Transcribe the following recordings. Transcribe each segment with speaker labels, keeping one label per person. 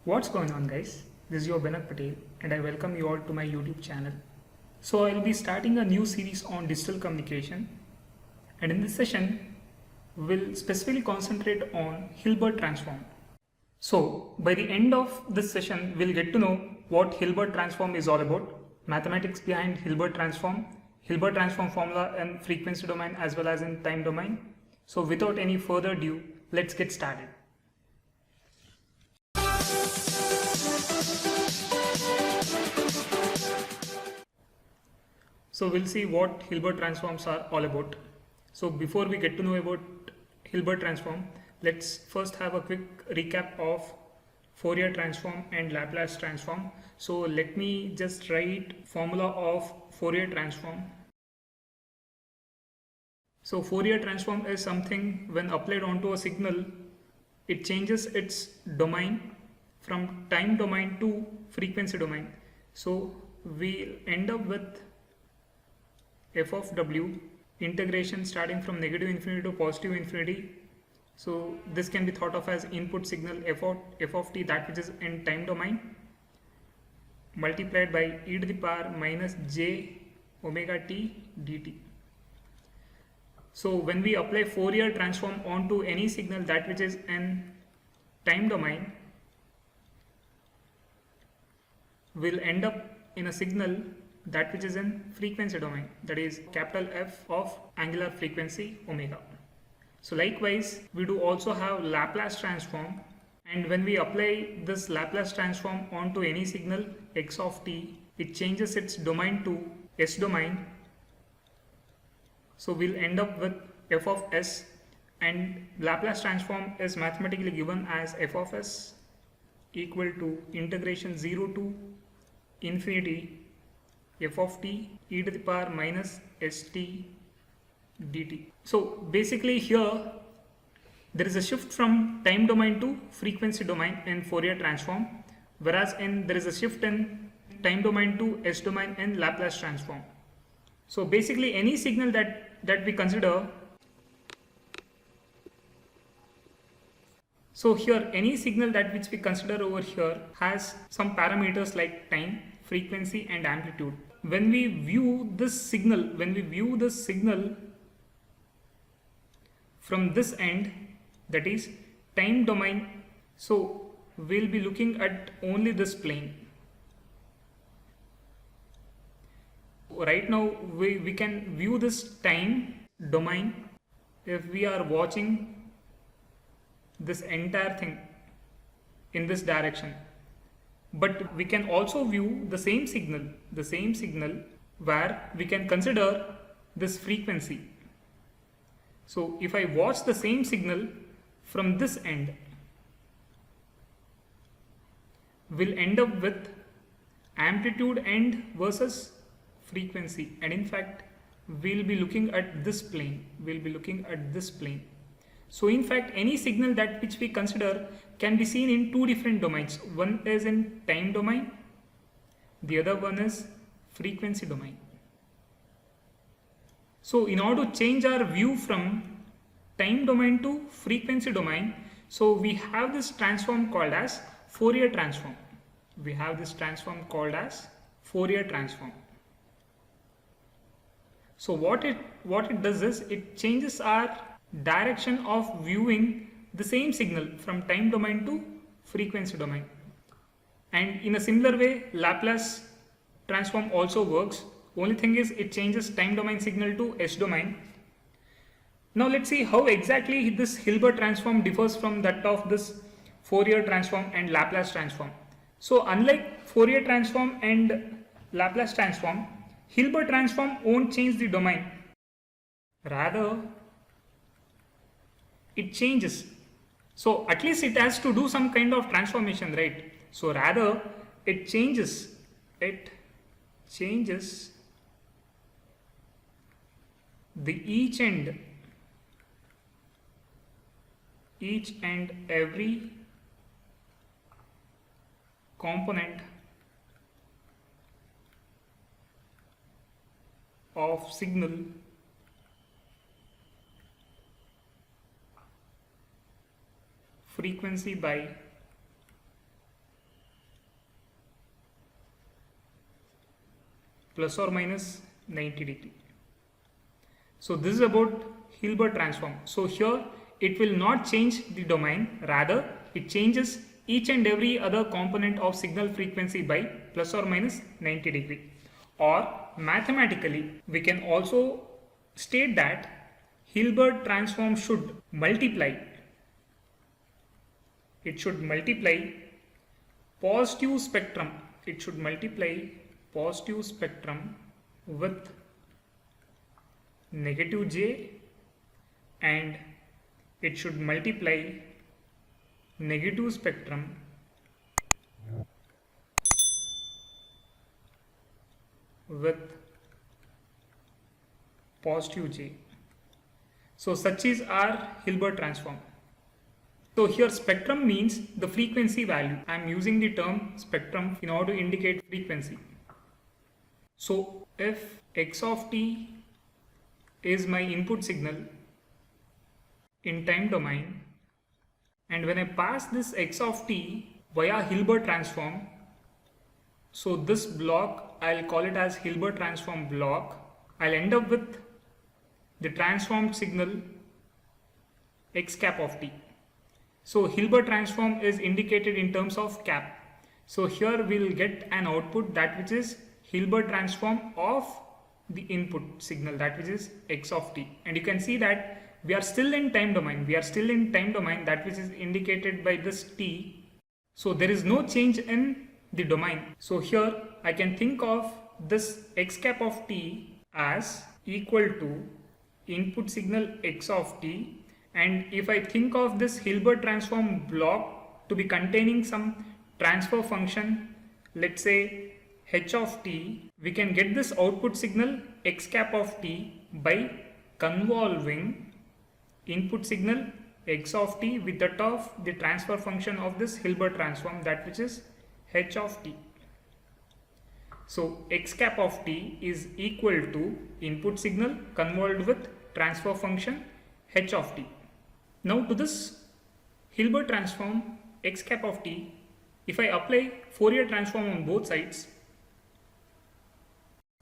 Speaker 1: What's going on, guys? This is your Benak Patel and I welcome you all to my YouTube channel. So I'll be starting a new series on digital communication, and in this session we'll specifically concentrate on Hilbert transform. So by the end of this session we'll get to know what Hilbert transform is all about, mathematics behind Hilbert transform formula in frequency domain as well as in time domain. So without any further ado, let's get started. So we'll see what Hilbert transforms are all about. So before we get to know about Hilbert transform, let's first have a quick recap of Fourier transform and Laplace transform. So let me just write formula of Fourier transform. So Fourier transform is something when applied onto a signal, it changes its domain from time domain to frequency domain. So we end up with f of w integration starting from negative infinity to positive infinity. So this can be thought of as input signal f of t, that which is in time domain, multiplied by e to the power minus j omega t dt. So when we apply Fourier transform onto any signal that which is in time domain, we'll end up in a signal that which is in frequency domain, that is capital F of angular frequency omega. So likewise we do also have Laplace transform, and when we apply this Laplace transform onto any signal x of t, it changes its domain to S domain. So we'll end up with f of s, and Laplace transform is mathematically given as f of s equal to integration 0 to infinity f of t e to the power minus st dt. So basically here there is a shift from time domain to frequency domain in Fourier transform, whereas there is a shift in time domain to S domain in Laplace transform. So basically any signal that we consider, so here any signal that which we consider over here has some parameters like time, frequency and amplitude. When we view this signal, from this end, that is time domain, so we'll be looking at only this plane. Right now we can view this time domain if we are watching this entire thing in this direction, but we can also view the same signal where we can consider this frequency. So if I watch the same signal from this end, we'll end up with amplitude end versus frequency, and in fact we'll be looking at this plane. So in fact any signal that which we consider can be seen in two different domains. One is in time domain, the other one is frequency domain. So in order to change our view from time domain to frequency domain, so we have this transform called as Fourier transform. So what it does is it changes our direction of viewing the same signal from time domain to frequency domain. And in a similar way Laplace transform also works. Only thing is it changes time domain signal to S domain. Now let's see how exactly this Hilbert transform differs from that of this Fourier transform and Laplace transform. So unlike Fourier transform and Laplace transform, Hilbert transform won't change the domain. Rather, it changes. So at least it has to do some kind of transformation, right? So rather it changes the each and every component of signal frequency by plus or minus 90 degree. So this is about Hilbert transform. So here it will not change the domain, rather it changes each and every other component of signal frequency by plus or minus 90 degree. Or mathematically we can also state that Hilbert transform should multiply. It should multiply positive spectrum. It should multiply positive spectrum with negative J, and it should multiply negative spectrum with positive J. So such is our Hilbert transform. So here spectrum means the frequency value. I am using the term spectrum in order to indicate frequency. So if x of t is my input signal in time domain, and when I pass this x of t via Hilbert transform, so this block I'll call it as Hilbert transform block, I'll end up with the transformed signal x cap of t. So Hilbert transform is indicated in terms of cap. So here we'll get an output that which is Hilbert transform of the input signal, that which is x of t. And you can see that we are still in time domain. We are still in time domain, that which is indicated by this t. So there is no change in the domain. So here I can think of this x cap of t as equal to input signal x of t, and if I think of this Hilbert transform block to be containing some transfer function, let's say h of t, we can get this output signal x cap of t by convolving input signal x of t with that of the transfer function of this Hilbert transform, that which is h of t. So x cap of t is equal to input signal convolved with transfer function h of t. Now to this Hilbert transform x cap of t, if I apply Fourier transform on both sides,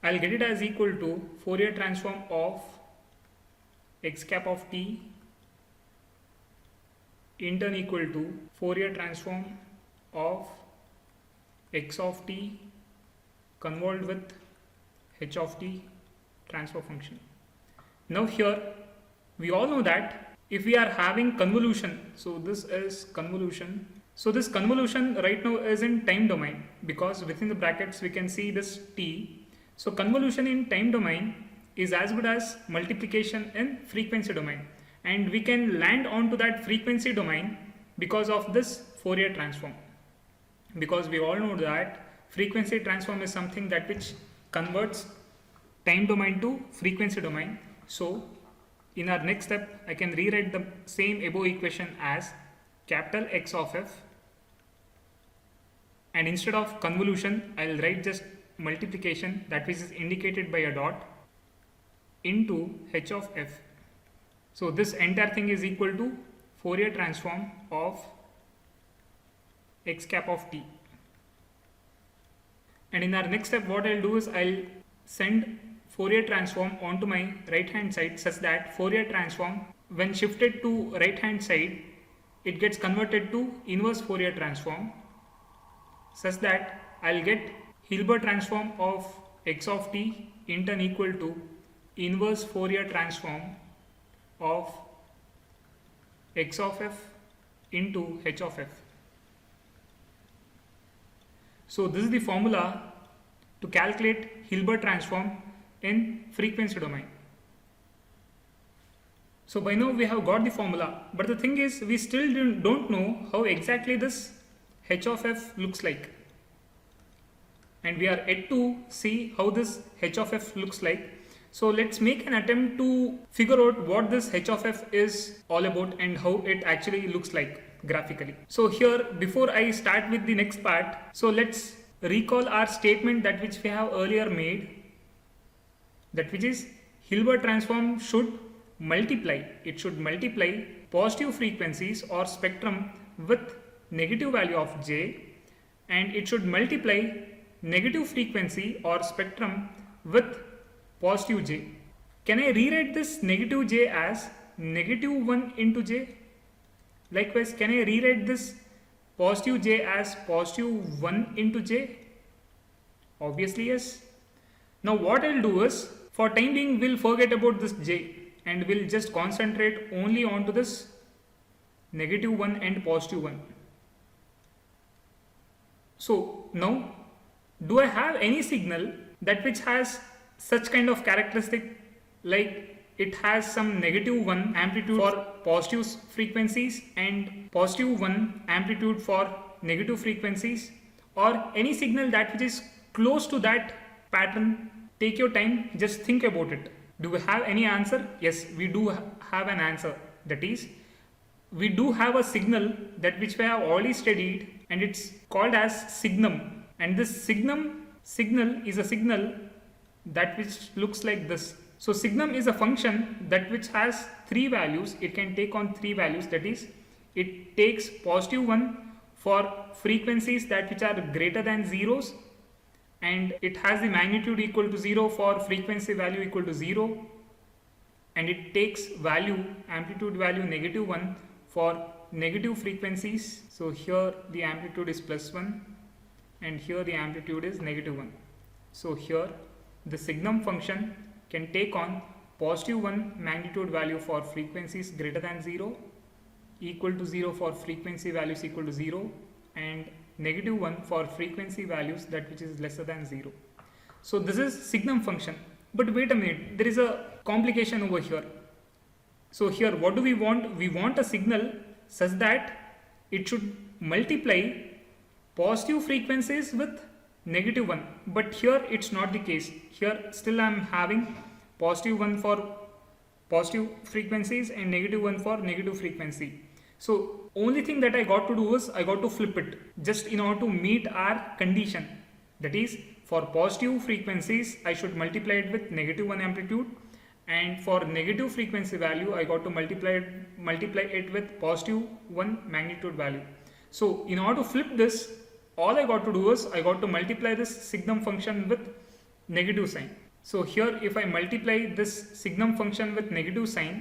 Speaker 1: I'll get it as equal to Fourier transform of x cap of t in turn equal to Fourier transform of x of t convolved with h of t transfer function. Now here we all know that if we are having convolution, so this is convolution. So this convolution right now is in time domain, because within the brackets we can see this t. So convolution in time domain is as good as multiplication in frequency domain, and we can land onto that frequency domain because of this Fourier transform, because we all know that frequency transform is something that which converts time domain to frequency domain. So in our next step I can rewrite the same above equation as capital X of f, and instead of convolution I'll write just multiplication, that which is indicated by a dot, into h of f. So this entire thing is equal to Fourier transform of x cap of t. And in our next step what I'll do is I'll send Fourier transform onto my right hand side, such that Fourier transform when shifted to right hand side it gets converted to inverse Fourier transform, such that I'll get Hilbert transform of x of t in turn equal to inverse Fourier transform of x of f into h of f. So this is the formula to calculate Hilbert transform in frequency domain. So by now we have got the formula, but the thing is we still don't know how exactly this h of f looks like, and we are yet to see how this h of f looks like. So let's make an attempt to figure out what this h of f is all about and how it actually looks like graphically. So here, before I start with the next part, so let's recall our statement that which we have earlier made, that which is Hilbert transform should multiply. It should multiply positive frequencies or spectrum with negative value of j, and it should multiply negative frequency or spectrum with positive j. Can I rewrite this negative j as negative 1 into j? Likewise, can I rewrite this positive j as positive 1 into j? Obviously yes. Now what I'll do is, for time being, we'll forget about this j and we'll just concentrate only onto this negative 1 and positive 1. So now, do I have any signal that which has such kind of characteristic, like it has some negative 1 amplitude for positive frequencies and positive 1 amplitude for negative frequencies, or any signal that which is close to that pattern? Take your time, just think about it. Do we have any answer? Yes, we do have an answer. That is, we do have a signal that which we have already studied, and it's called as signum. And this signal is a signal that which looks like this. So signum is a function that which has 3 values. It can take on 3 values. That is, it takes positive 1 for frequencies that which are greater than zeros, and it has the magnitude equal to 0 for frequency value equal to 0, and it takes value, amplitude value negative 1 for negative frequencies. So here the amplitude is +1 and here the amplitude is -1. So here the signum function can take on positive 1 magnitude value for frequencies greater than 0, equal to 0 for frequency values equal to 0, and -1 for frequency values that which is lesser than 0. So this is signum function. But wait a minute, there is a complication over here. So here what do we want? We want a signal such that it should multiply positive frequencies with -1. But here it's not the case. Here still I'm having positive 1 for positive frequencies and -1 for negative frequency. So only thing that I got to do is I got to flip it just in order to meet our condition. That is, for positive frequencies I should multiply it with -1 amplitude, and for negative frequency value I got to multiply it with positive 1 magnitude value. So in order to flip this, all I got to do is I got to multiply this signum function with negative sign. So here if I multiply this signum function with negative sign,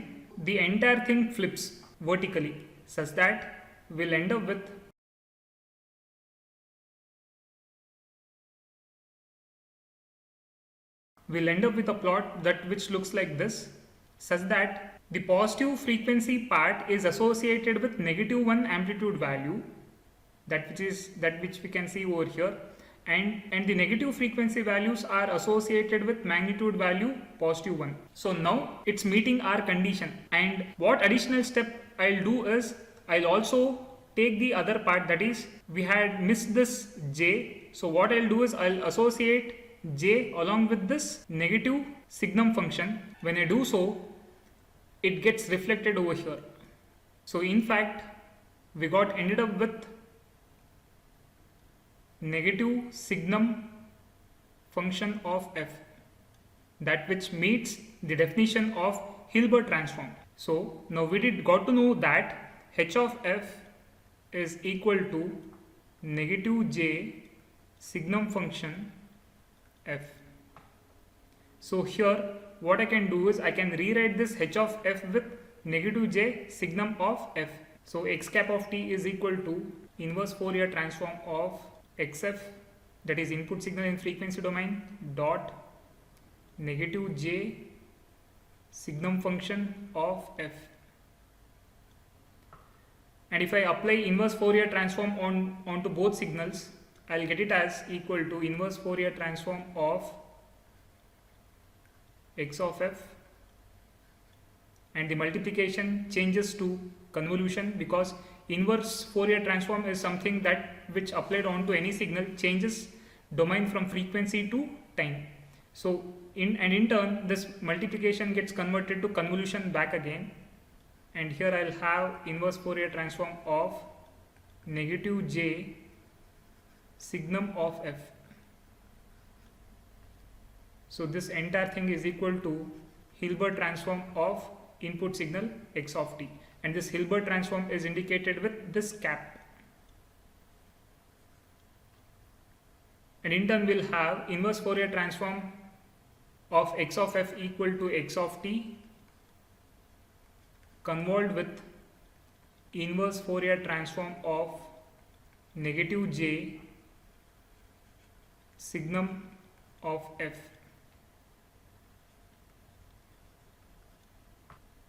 Speaker 1: the entire thing flips vertically, such that we'll end up with a plot that which looks like this, such that the positive frequency part is associated with -1 amplitude value, that which we can see over here, and the negative frequency values are associated with magnitude value +1. So now it's meeting our condition. And what additional step I'll do is I'll also take the other part, that is, we had missed this j. So what I'll do is I'll associate j along with this negative signum function. When I do so, it gets reflected over here. So in fact, we ended up with negative signum function of f, that which meets the definition of Hilbert transform. So now we got to know that h of f is equal to -j signum function f. So here what I can do is I can rewrite this h of f with -j signum of f. So x cap of t is equal to inverse Fourier transform of xf, that is input signal in frequency domain, dot -j signum function of f. And if I apply inverse Fourier transform onto both signals, I'll get it as equal to inverse Fourier transform of x of f, and the multiplication changes to convolution, because inverse Fourier transform is something that which applied onto any signal changes domain from frequency to time. So in turn this multiplication gets converted to convolution back again, and here I'll have inverse Fourier transform of -j signum of f. So this entire thing is equal to Hilbert transform of input signal x of t, and this Hilbert transform is indicated with this cap. And in turn we'll have inverse Fourier transform of x of f equal to x of t convolved with inverse Fourier transform of negative j signum of f.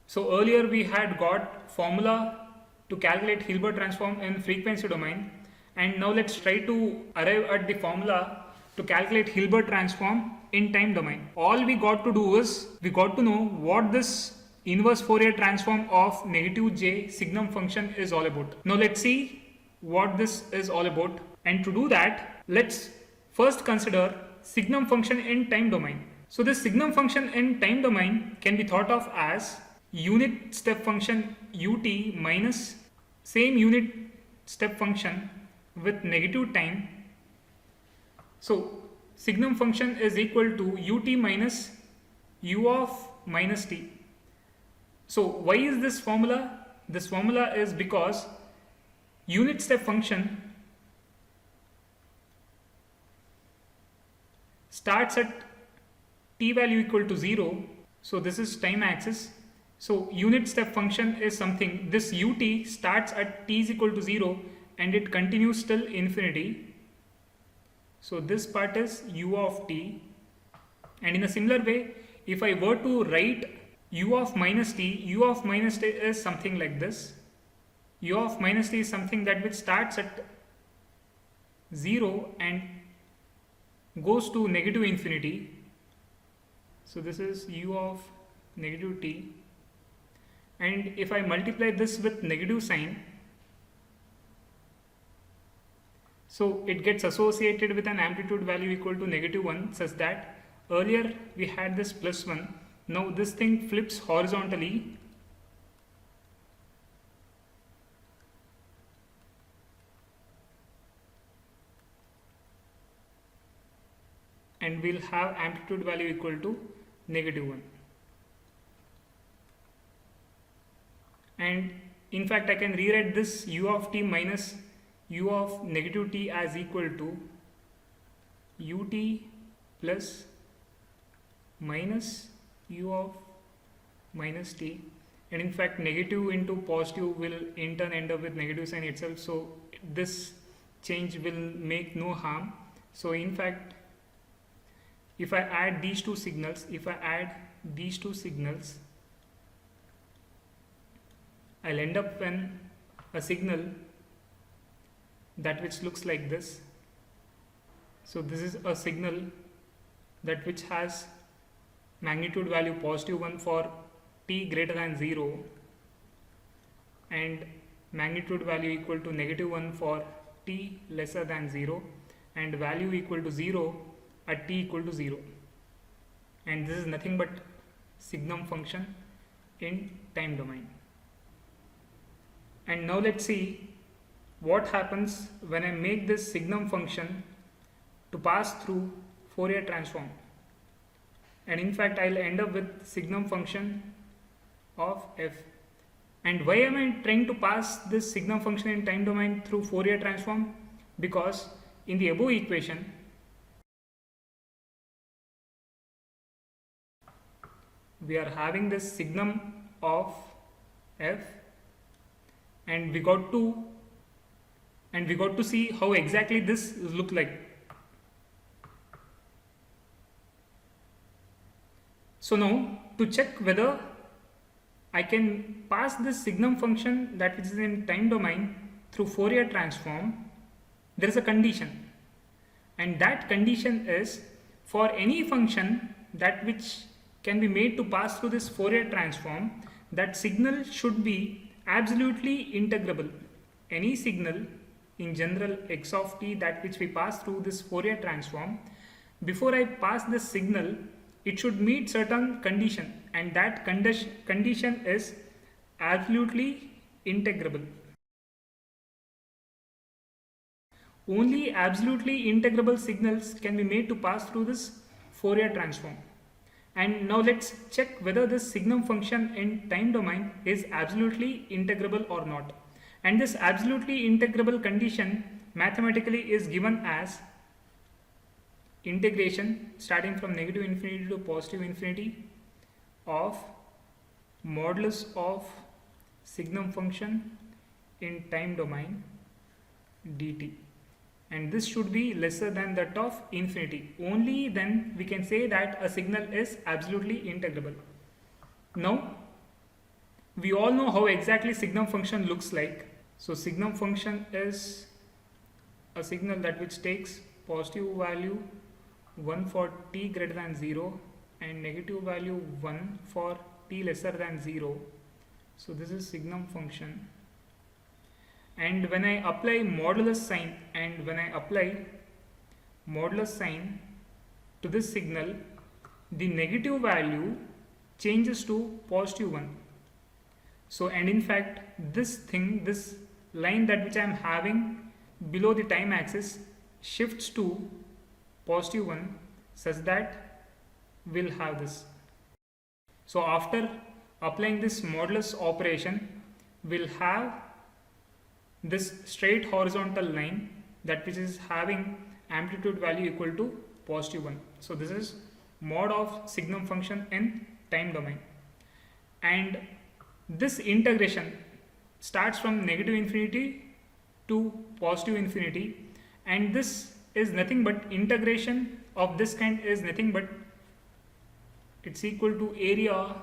Speaker 1: So earlier we had got formula to calculate Hilbert transform in frequency domain, and now let's try to arrive at the formula to calculate Hilbert transform in time domain. All we got to do is we got to know what this inverse Fourier transform of negative j signum function is all about. Now let's see what this is all about, and to do that let's first consider signum function in time domain. So this signum function in time domain can be thought of as unit step function ut minus same unit step function with negative time. So signum function is equal to ut minus u of minus t. So why is this formula? This formula is because unit step function starts at t value equal to 0. So this is time axis. So unit step function is something, this ut starts at t is equal to 0 and it continues till infinity. So this part is u of t, and in a similar way if I were to write u of minus t is something like this. U of minus t is something that which starts at 0 and goes to negative infinity. So this is u of negative t, and if I multiply this with negative sign, so it gets associated with an amplitude value equal to -1, such that earlier we had this +1, now this thing flips horizontally and we'll have amplitude value equal to -1. And in fact I can rewrite this u of t minus u of negative t as equal to ut plus minus u of minus t, and in fact negative into positive will in turn end up with negative sign itself, so this change will make no harm. So in fact if I add these two signals, I'll end up with a signal that which looks like this. So this is a signal that which has magnitude value +1 for t greater than 0 and magnitude value equal to -1 for t lesser than 0 and value equal to 0 at t equal to 0, and this is nothing but signum function in time domain. And now let's see what happens when I make this signum function to pass through Fourier transform, and in fact I'll end up with signum function of f. And why am I trying to pass this signum function in time domain through Fourier transform? Because in the above equation we are having this signum of f, and we got to see how exactly this look like. So now to check whether I can pass this signum function that which is in time domain through Fourier transform, there is a condition, and that condition is for any function that which can be made to pass through this Fourier transform, that signal should be absolutely integrable. Any signal in general x of t that which we pass through this Fourier transform, before I pass this signal it should meet certain condition, and that condition is absolutely integrable. Only absolutely integrable signals can be made to pass through this Fourier transform. And now let's check whether this signum function in time domain is absolutely integrable or not. And this absolutely integrable condition mathematically is given as integration starting from negative infinity to positive infinity of modulus of signum function in time domain dt, and this should be lesser than that of infinity. Only then we can say that a signal is absolutely integrable. Now we all know how exactly signum function looks like. So signum function is a signal that which takes positive value 1 for t greater than 0 and negative value 1 for t lesser than 0. So this is signum function. And when I apply modulus sign to this signal, the negative value changes to positive 1. So, and in fact this line that which I am having below the time axis shifts to positive 1 such that we'll have this. So after applying this modulus operation, we'll have this straight horizontal line that which is having amplitude value equal to positive 1. So this is mod of signum function in time domain, and this integration starts from negative infinity to positive infinity, and this is nothing but integration of this kind is nothing but it's equal to area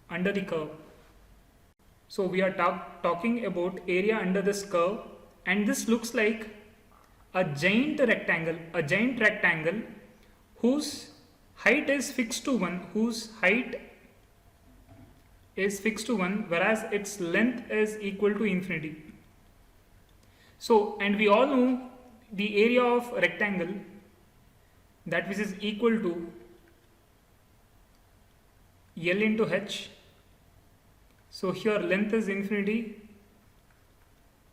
Speaker 1: under the curve. So we are talking about area under this curve, and this looks like a giant rectangle whose height is fixed to 1, whereas its length is equal to infinity. So, and we all know the area of rectangle, that which is equal to L into H. So here length is infinity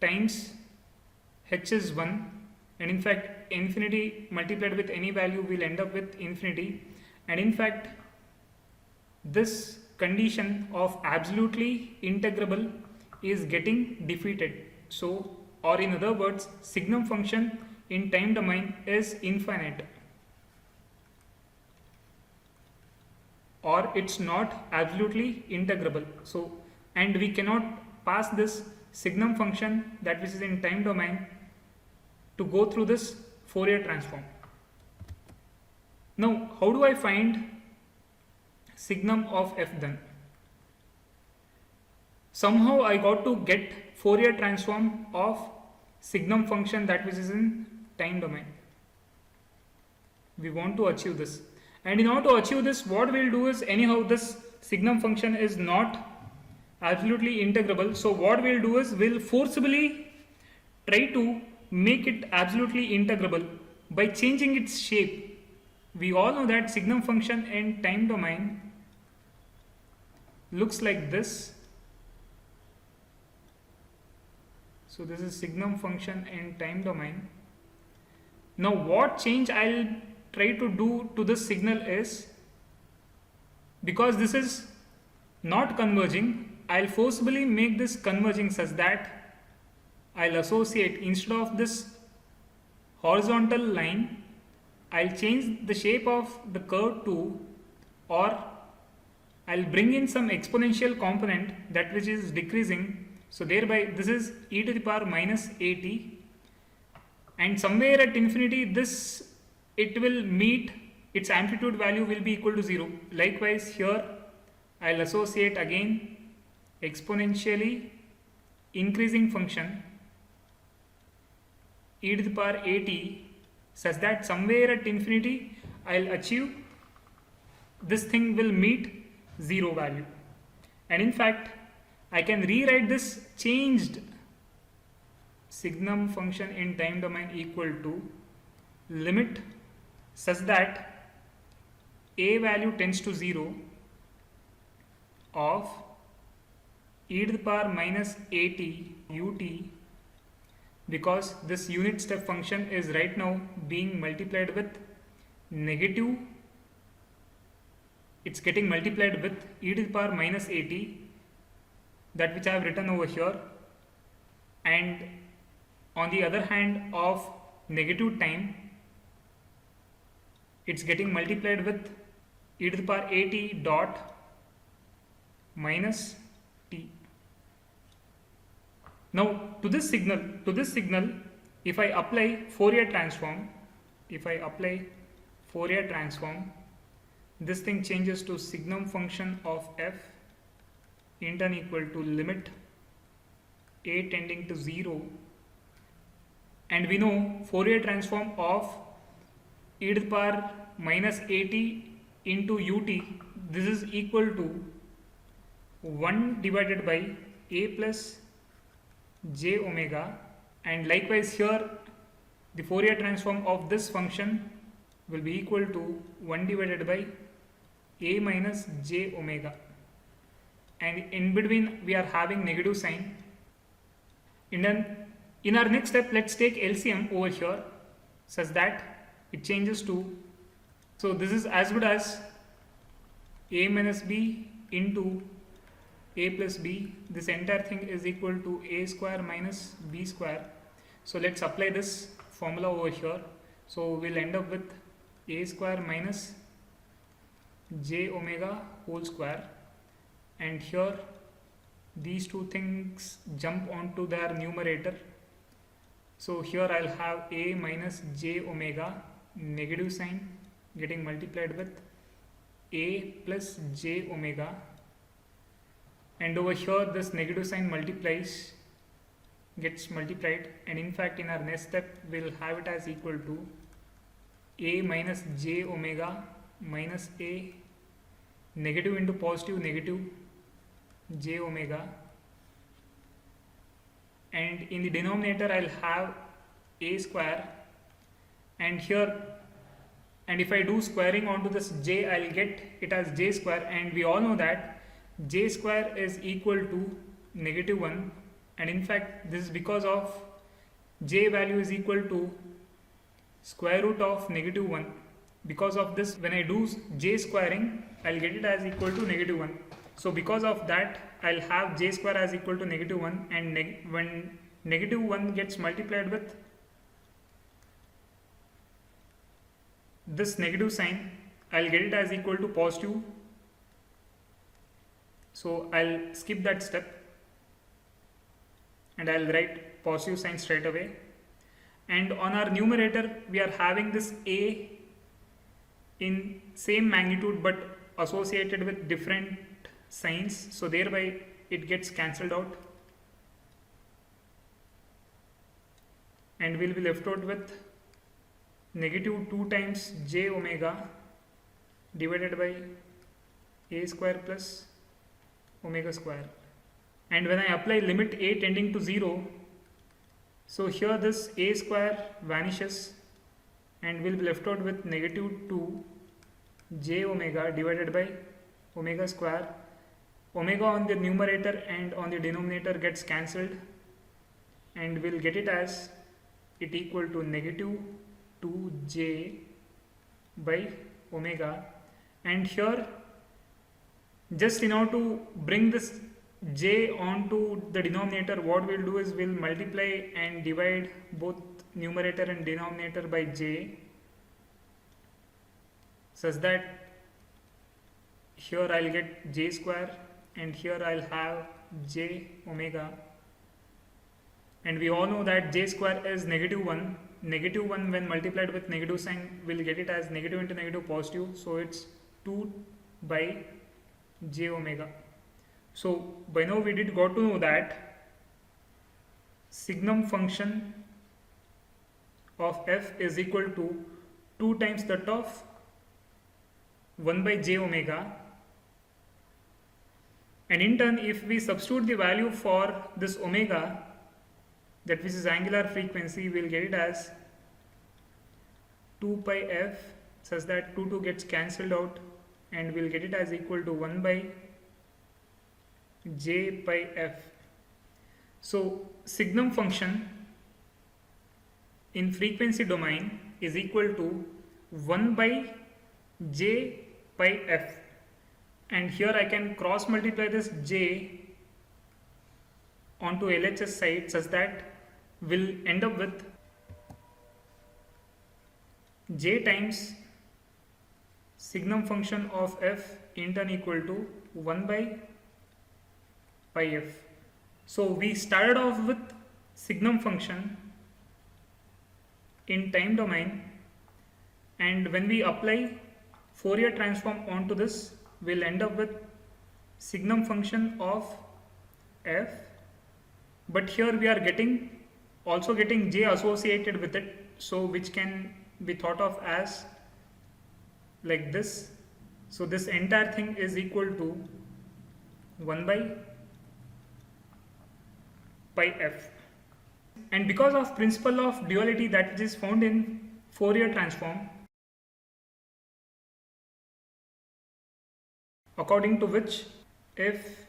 Speaker 1: times H is 1, and in fact infinity multiplied with any value will end up with infinity, and in fact this condition of absolutely integrable is getting defeated. So, or in other words, signum function in time domain is infinite, or it's not absolutely integrable. So, and we cannot pass this signum function that which is in time domain to go through this Fourier transform. Now, how do I find signum of f then? Somehow I got to get Fourier transform of signum function that which is in time domain. We want to achieve this, and in order to achieve this, what we'll do is, anyhow this signum function is not absolutely integrable. So what we'll do is we'll forcibly try to make it absolutely integrable by changing its shape. We all know that signum function in time domain looks like this. So this is signum function in time domain. Now what change I'll try to do to this signal is, because this is not converging, I'll forcibly make this converging such that I'll associate, instead of this horizontal line, I'll change the shape of the curve to, or I'll bring in some exponential component that which is decreasing. So thereby this is e to the power minus at, and somewhere at infinity this it will meet, its amplitude value will be equal to 0. Likewise here I'll associate again exponentially increasing function e to the power at, such that somewhere at infinity I'll achieve this thing will meet 0 value. And in fact I can rewrite this changed signum function in time domain equal to limit such that a value tends to 0 of e to the power minus at ut, because this unit step function is right now being multiplied with negative, it's getting multiplied with e to the power minus at, that which I have written over here, and on the other hand of negative time it's getting multiplied with e to the power at dot minus t. Now to this signal, if I apply Fourier transform, this thing changes to signum function of f in turn equal to limit a tending to 0, and we know Fourier transform of e to the power minus at into ut, this is equal to 1 divided by a plus j omega, and likewise here the Fourier transform of this function will be equal to 1 divided by a minus j omega, and in between we are having negative sign. And then in our next step, let's take LCM over here such that it changes to, so this is as good as a minus b into a plus b. This entire thing is equal to a square minus b square. So let's apply this formula over here. So we'll end up with a square minus j omega whole square, and here these two things jump onto their numerator. So here I'll have a minus j omega, negative sign getting multiplied with a plus j omega, and over here this negative sign gets multiplied, and in fact in our next step we'll have it as equal to a minus j omega minus a, negative into positive, negative j omega, and in the denominator I'll have a square, and here, and if I do squaring onto this j, I'll get it as j square, and we all know that j square is equal to negative 1, and in fact this is because of j value is equal to square root of negative 1. Because of this, when I do j squaring, I'll get it as equal to negative 1. So because of that, I'll have j square as equal to negative 1, and when negative 1 gets multiplied with this negative sign, I'll get it as equal to positive. So I'll skip that step and I'll write positive sign straight away. And on our numerator, we are having this a in same magnitude but associated with different signs, so thereby it gets cancelled out, and we'll be left out with negative 2 times j omega divided by a square plus omega square. And when I apply limit a tending to 0, so here this a square vanishes and we'll be left out with negative 2 j omega divided by omega square. Omega on the numerator and on the denominator gets cancelled, and we'll get it as it equal to negative 2j by omega. And here, just in order to bring this j onto the denominator, what we'll do is we'll multiply and divide both numerator and denominator by j, such that here I'll get j square and here I'll have j omega. And we all know that j square is negative 1. Negative 1 when multiplied with negative sign, we'll get it as negative into negative positive. So it's 2 by j omega. So by now we got to know that signum function of f is equal to 2 times that of 1 by j omega. And in turn, if we substitute the value for this omega, that which is angular frequency, we'll get it as 2 pi f, such that 2 gets cancelled out, and we'll get it as equal to 1 by j pi f. So signum function in frequency domain is equal to 1 by j pi f, and here I can cross multiply this j onto LHS side, such that we'll end up with j times signum function of f in turn equal to 1 by pi f. So we started off with signum function in time domain, and when we apply Fourier transform onto this, we'll end up with signum function of f, but here we are also getting j associated with it, so which can be thought of as like this. So this entire thing is equal to 1 by pi f. And because of principle of duality that is found in Fourier transform, according to which if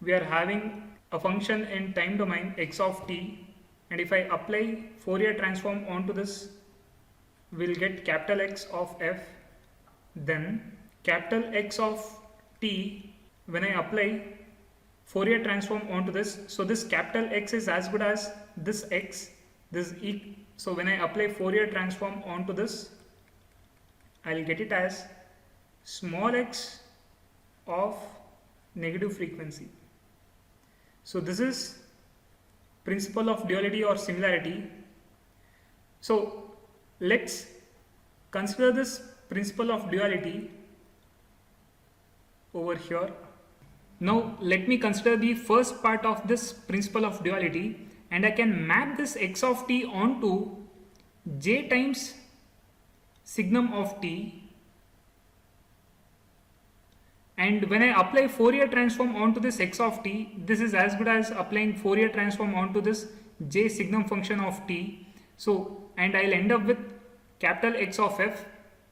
Speaker 1: we are having a function in time domain x of t, and if I apply Fourier transform onto this, we'll get capital X of f, then capital X of t, when I apply Fourier transform onto this, so this capital X is as good as this x, so when I apply Fourier transform onto this, I'll get it as small x of negative frequency. So this is principle of duality or similarity. So let's consider this principle of duality over here. Now let me consider the first part of this principle of duality, and I can map this x of t onto j times signum of t, and when I apply Fourier transform onto this x of t, this is as good as applying Fourier transform onto this j signum function of t. So, and I'll end up with capital X of f,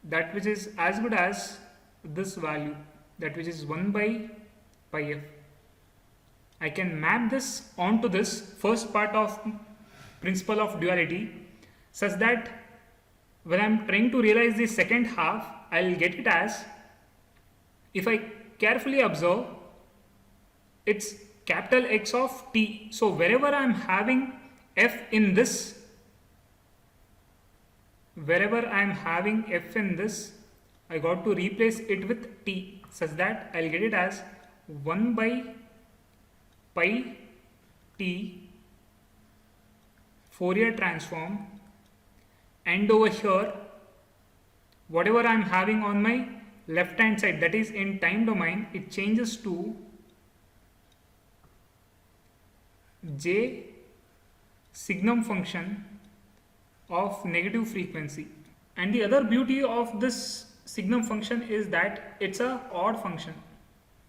Speaker 1: that which is as good as this value, that which is 1 by pi f. I can map this onto this first part of principle of duality such that when I'm trying to realize the second half, I'll get it as, if I carefully observe, it's capital X of t. So wherever I'm having f in this, I got to replace it with t such that I'll get it as 1 by pi t Fourier transform, and over here whatever I'm having on my left hand side, that is in time domain, it changes to j signum function of negative frequency. And the other beauty of this signum function is that it's a odd function.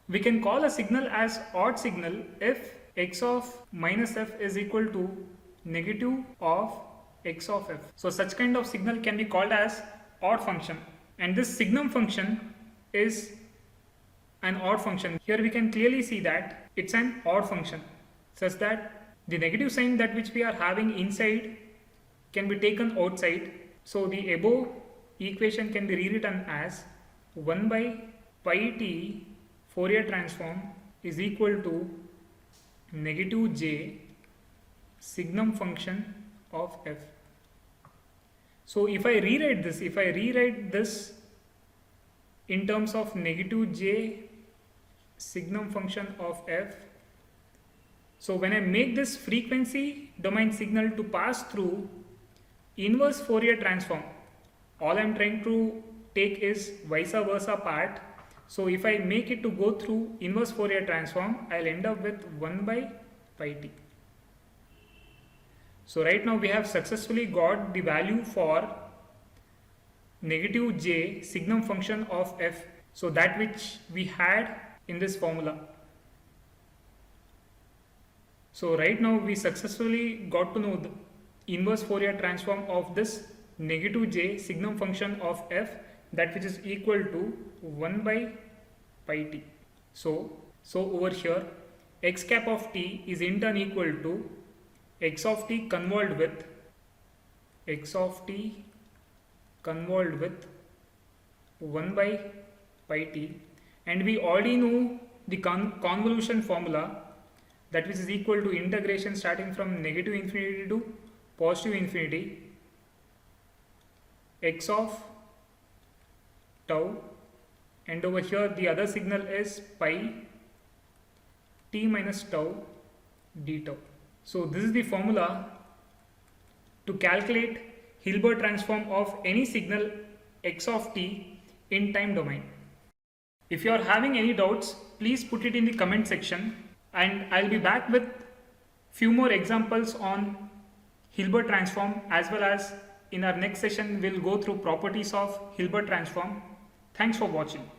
Speaker 1: We can call a signal as odd signal if x of minus f is equal to negative of x of f. So such kind of signal can be called as odd function, and this signum function is an odd function. Here we can clearly see that it's an odd function such that the negative sign that which we are having inside can be taken outside. So the above equation can be rewritten as 1 by pi t Fourier transform is equal to negative j signum function of f. So if I rewrite this in terms of negative j signum function of f, so when I make this frequency domain signal to pass through inverse Fourier transform, all I'm trying to take is vice versa part. So if I make it to go through inverse Fourier transform, I'll end up with 1 by pi t. So right now we have successfully got the value for negative j signum function of f, so that which we had in this formula. So right now we successfully got to know the inverse Fourier transform of this negative j signum function of f, that which is equal to 1 by pi t. So over here x cap of t is in turn equal to x of t convolved with 1 by pi t, and we already know the convolution formula, that which is equal to integration starting from negative infinity to positive infinity x of tau, and over here the other signal is pi t minus tau d tau. So this is the formula to calculate Hilbert transform of any signal x of t in time domain. If you are having any doubts, please put it in the comment section, and I'll be back with few more examples on Hilbert transform, as well as in our next session we'll go through properties of Hilbert transform. Thanks for watching.